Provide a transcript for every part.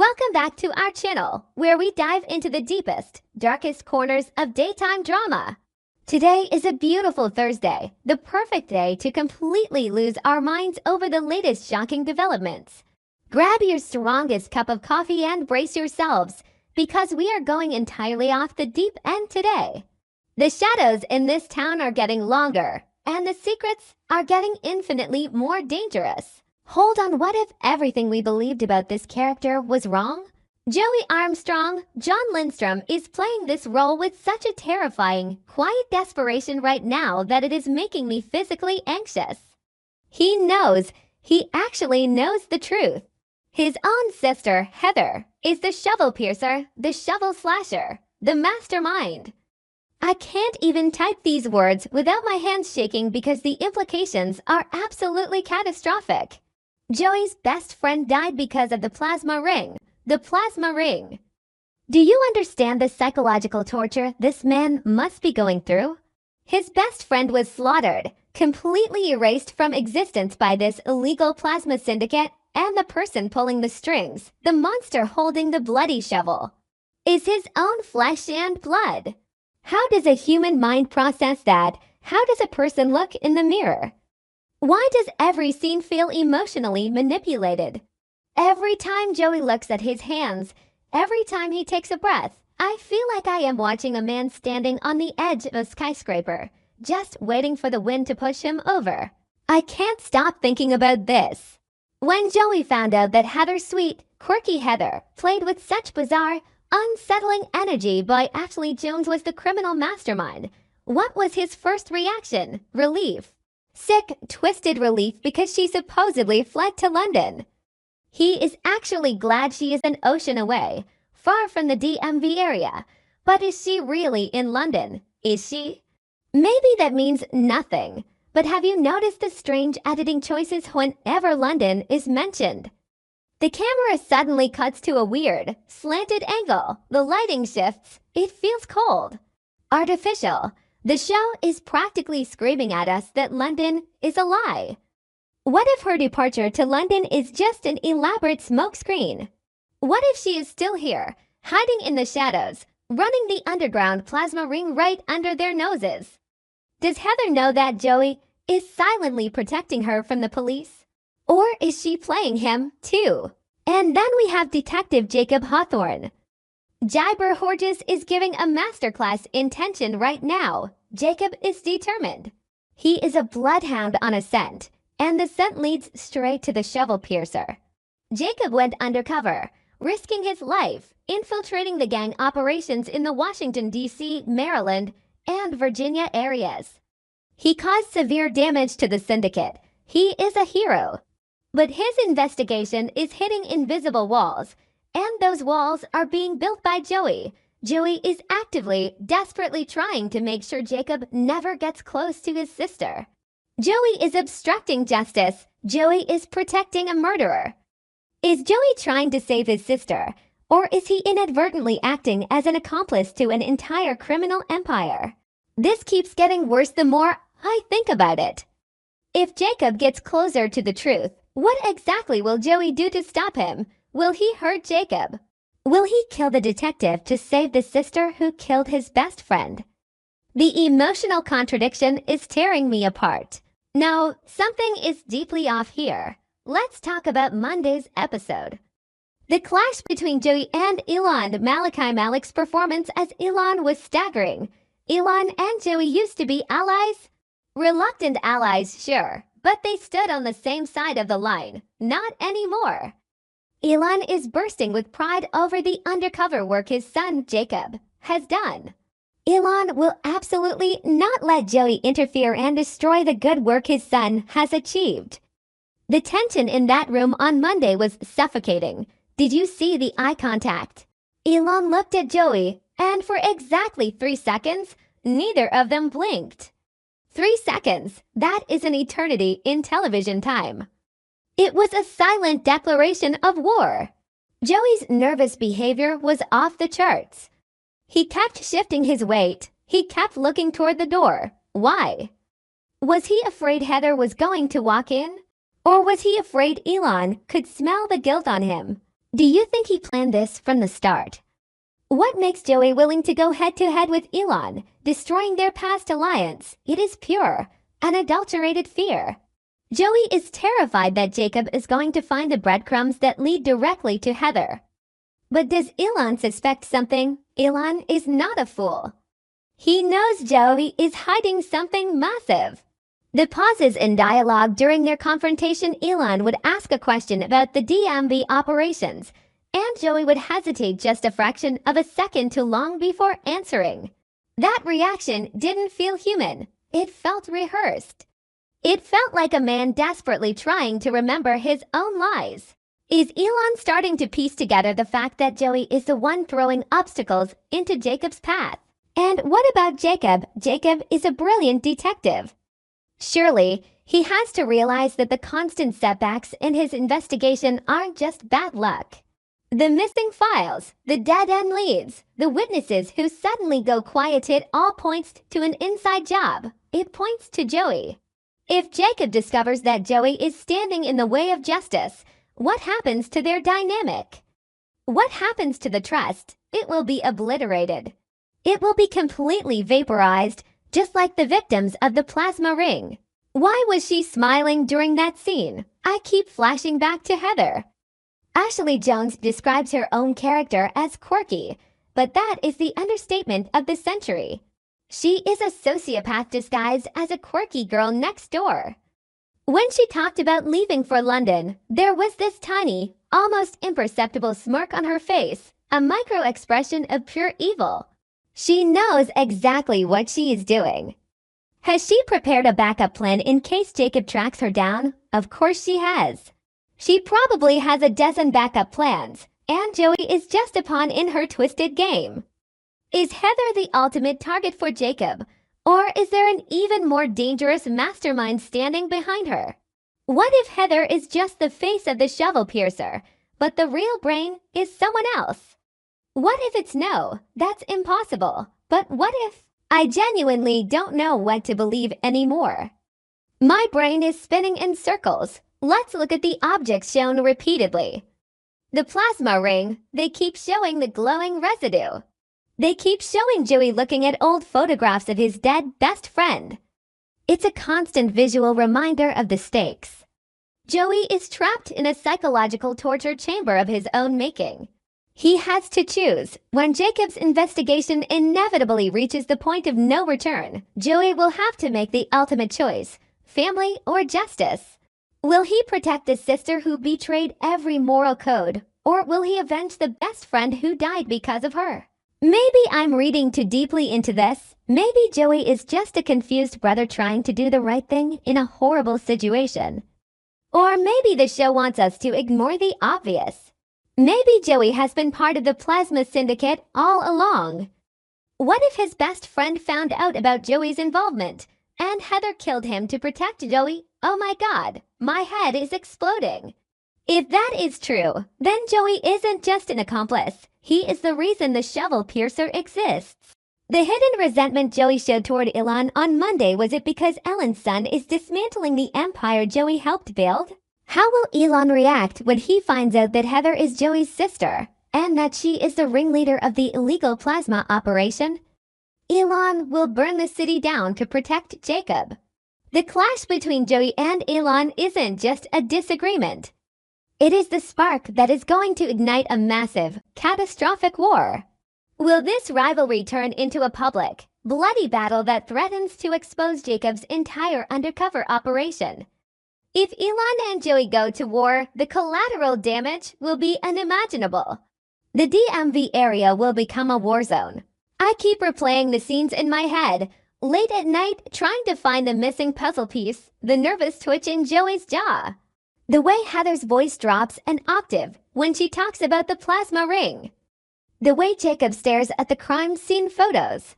Welcome back to our channel, where we dive into the deepest, darkest corners of daytime drama. Today is a beautiful Thursday, the perfect day to completely lose our minds over the latest shocking developments. Grab your strongest cup of coffee and brace yourselves, because we are going entirely off the deep end today. The shadows in this town are getting longer, and the secrets are getting infinitely more dangerous. Hold on, what if everything we believed about this character was wrong? Joey Armstrong, John Lindstrom, is playing this role with such a terrifying, quiet desperation right now that it is making me physically anxious. He actually knows the truth. His own sister, Heather, is the shovel piercer, the shovel slasher, the mastermind. I can't even type these words without my hands shaking because the implications are absolutely catastrophic. Joey's best friend died because of the plasma ring. The plasma ring. Do you understand the psychological torture this man must be going through? His best friend was slaughtered, completely erased from existence by this illegal plasma syndicate, and the person pulling the strings, the monster holding the bloody shovel, is his own flesh and blood. How does a human mind process that? How does a person look in the mirror? Why does every scene feel emotionally manipulated? Every time Joey looks at his hands, every time he takes a breath, I feel like I am watching a man standing on the edge of a skyscraper, just waiting for the wind to push him over. I can't stop thinking about this. When Joey found out that Heather's sweet, quirky Heather, played with such bizarre, unsettling energy by Ashley Jones was the criminal mastermind, what was his first reaction? Relief. Sick, twisted relief because she supposedly fled to London. He is actually glad she is an ocean away, far from the DMV area. But is she really in London? Is she? Maybe that means nothing. But have you noticed the strange editing choices whenever London is mentioned? The camera suddenly cuts to a weird, slanted angle. The lighting shifts. It feels cold. Artificial. The show is practically screaming at us that London is a lie. What if her departure to London is just an elaborate smokescreen? What if she is still here, hiding in the shadows, running the underground plasma ring right under their noses? Does Heather know that Joey is silently protecting her from the police? Or is she playing him, too? And then we have Detective Jacob Hawthorne. Jibber Horges is giving a masterclass in tension right now. Jacob is determined. He is a bloodhound on a scent, and the scent leads straight to the shovel piercer. Jacob went undercover, risking his life, infiltrating the gang operations in the Washington, D.C., Maryland, and Virginia areas. He caused severe damage to the syndicate. He is a hero. But his investigation is hitting invisible walls, and those walls are being built by Joey. Joey is actively, desperately trying to make sure Jacob never gets close to his sister. Joey is obstructing justice. Joey is protecting a murderer. Is Joey trying to save his sister, or is he inadvertently acting as an accomplice to an entire criminal empire? This keeps getting worse the more I think about it. If Jacob gets closer to the truth, what exactly will Joey do to stop him? Will he hurt Jacob? Will he kill the detective to save the sister who killed his best friend? The emotional contradiction is tearing me apart. No, something is deeply off here. Let's talk about Monday's episode. The clash between Joey and Elon. Malachi Malik's performance as Elon was staggering. Elon and Joey used to be allies. Reluctant allies, sure, but they stood on the same side of the line. Not anymore. Elon is bursting with pride over the undercover work his son, Jacob, has done. Elon will absolutely not let Joey interfere and destroy the good work his son has achieved. The tension in that room on Monday was suffocating. Did you see the eye contact? Elon looked at Joey, and for exactly 3 seconds, neither of them blinked. 3 seconds, that is an eternity in television time. It was a silent declaration of war. Joey's nervous behavior was off the charts. He kept shifting his weight. He kept looking toward the door. Why? Was he afraid Heather was going to walk in? Or was he afraid Elon could smell the guilt on him? Do you think he planned this from the start? What makes Joey willing to go head-to-head with Elon, destroying their past alliance? It is pure, unadulterated fear. Joey is terrified that Jacob is going to find the breadcrumbs that lead directly to Heather. But does Elon suspect something? Elon is not a fool. He knows Joey is hiding something massive. The pauses in dialogue during their confrontation, Elon would ask a question about the DMV operations, and Joey would hesitate just a fraction of a second too long before answering. That reaction didn't feel human. It felt rehearsed. It felt like a man desperately trying to remember his own lies. Is Elon starting to piece together the fact that Joey is the one throwing obstacles into Jacob's path? And what about Jacob? Jacob is a brilliant detective. Surely, he has to realize that the constant setbacks in his investigation aren't just bad luck. The missing files, the dead-end leads, the witnesses who suddenly go quiet, it all points to an inside job. It points to Joey. If Jacob discovers that Joey is standing in the way of justice, what happens to their dynamic? What happens to the trust? It will be obliterated. It will be completely vaporized, just like the victims of the plasma ring. Why was she smiling during that scene? I keep flashing back to Heather. Ashley Jones describes her own character as quirky, but that is the understatement of the century. She is a sociopath disguised as a quirky girl next door. When she talked about leaving for London, there was this tiny, almost imperceptible smirk on her face, a micro-expression of pure evil. She knows exactly what she is doing. Has she prepared a backup plan in case Jacob tracks her down? Of course she has. She probably has a dozen backup plans, and Joey is just a pawn in her twisted game. Is Heather the ultimate target for Jacob, or is there an even more dangerous mastermind standing behind her? What if Heather is just the face of the shovel piercer, but the real brain is someone else? What if it's no? That's impossible. But what if? I genuinely don't know what to believe anymore. My brain is spinning in circles. Let's look at the objects shown repeatedly. The plasma ring, they keep showing the glowing residue. They keep showing Joey looking at old photographs of his dead best friend. It's a constant visual reminder of the stakes. Joey is trapped in a psychological torture chamber of his own making. He has to choose. When Jacob's investigation inevitably reaches the point of no return, Joey will have to make the ultimate choice, family or justice. Will he protect the sister who betrayed every moral code, or will he avenge the best friend who died because of her? Maybe I'm reading too deeply into this. Maybe Joey is just a confused brother trying to do the right thing in a horrible situation. Or maybe the show wants us to ignore the obvious. Maybe Joey has been part of the plasma syndicate all along. What if his best friend found out about Joey's involvement, and Heather killed him to protect Joey? Oh my God, my head is exploding. If that is true, then Joey isn't just an accomplice. He is the reason the shovel piercer exists. The hidden resentment Joey showed toward Elon on Monday, was it because Elon's son is dismantling the empire Joey helped build? How will Elon react when he finds out that Heather is Joey's sister, and that she is the ringleader of the illegal plasma operation? Elon will burn the city down to protect Jacob. The clash between Joey and Elon isn't just a disagreement. It is the spark that is going to ignite a massive, catastrophic war. Will this rivalry turn into a public, bloody battle that threatens to expose Jacob's entire undercover operation? If Elon and Joey go to war, the collateral damage will be unimaginable. The DMV area will become a war zone. I keep replaying the scenes in my head, late at night trying to find the missing puzzle piece, the nervous twitch in Joey's jaw. The way Heather's voice drops an octave when she talks about the plasma ring. The way Jacob stares at the crime scene photos.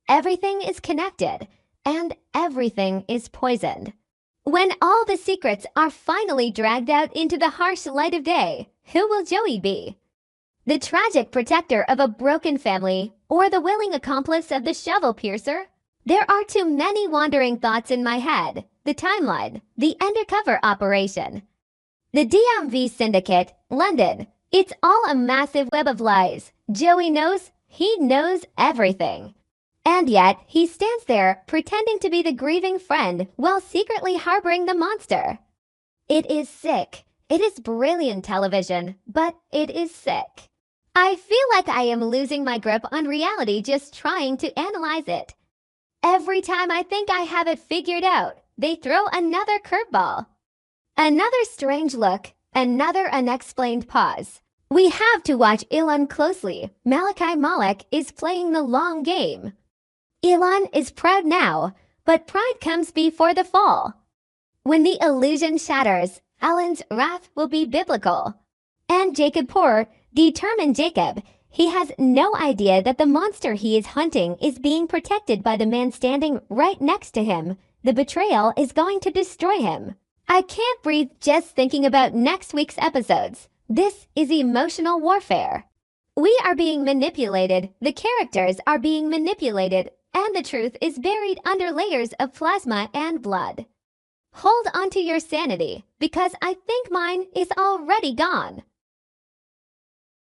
Everything is connected, and everything is poisoned. When all the secrets are finally dragged out into the harsh light of day, who will Joey be? The tragic protector of a broken family, or the willing accomplice of the shovel piercer? There are too many wandering thoughts in my head. The timeline, the undercover operation. The DMV syndicate, London, It's all a massive web of lies. Joey knows he knows everything. And yet, he stands there pretending to be the grieving friend while secretly harboring the monster. It is sick. It is brilliant television, but it is sick. I feel like I am losing my grip on reality just trying to analyze it. Every time I think I have it figured out, they throw another curveball. Another strange look, another unexplained pause. We have to watch Elon closely. Malachi Malik is playing the long game. Elon is proud now, but pride comes before the fall. When the illusion shatters, Alan's wrath will be biblical. And Jacob Poor, determined Jacob, he has no idea that the monster he is hunting is being protected by the man standing right next to him. The betrayal is going to destroy him. I can't breathe just thinking about next week's episodes. This is emotional warfare. We are being manipulated, the characters are being manipulated, and the truth is buried under layers of plasma and blood. Hold on to your sanity, because I think mine is already gone.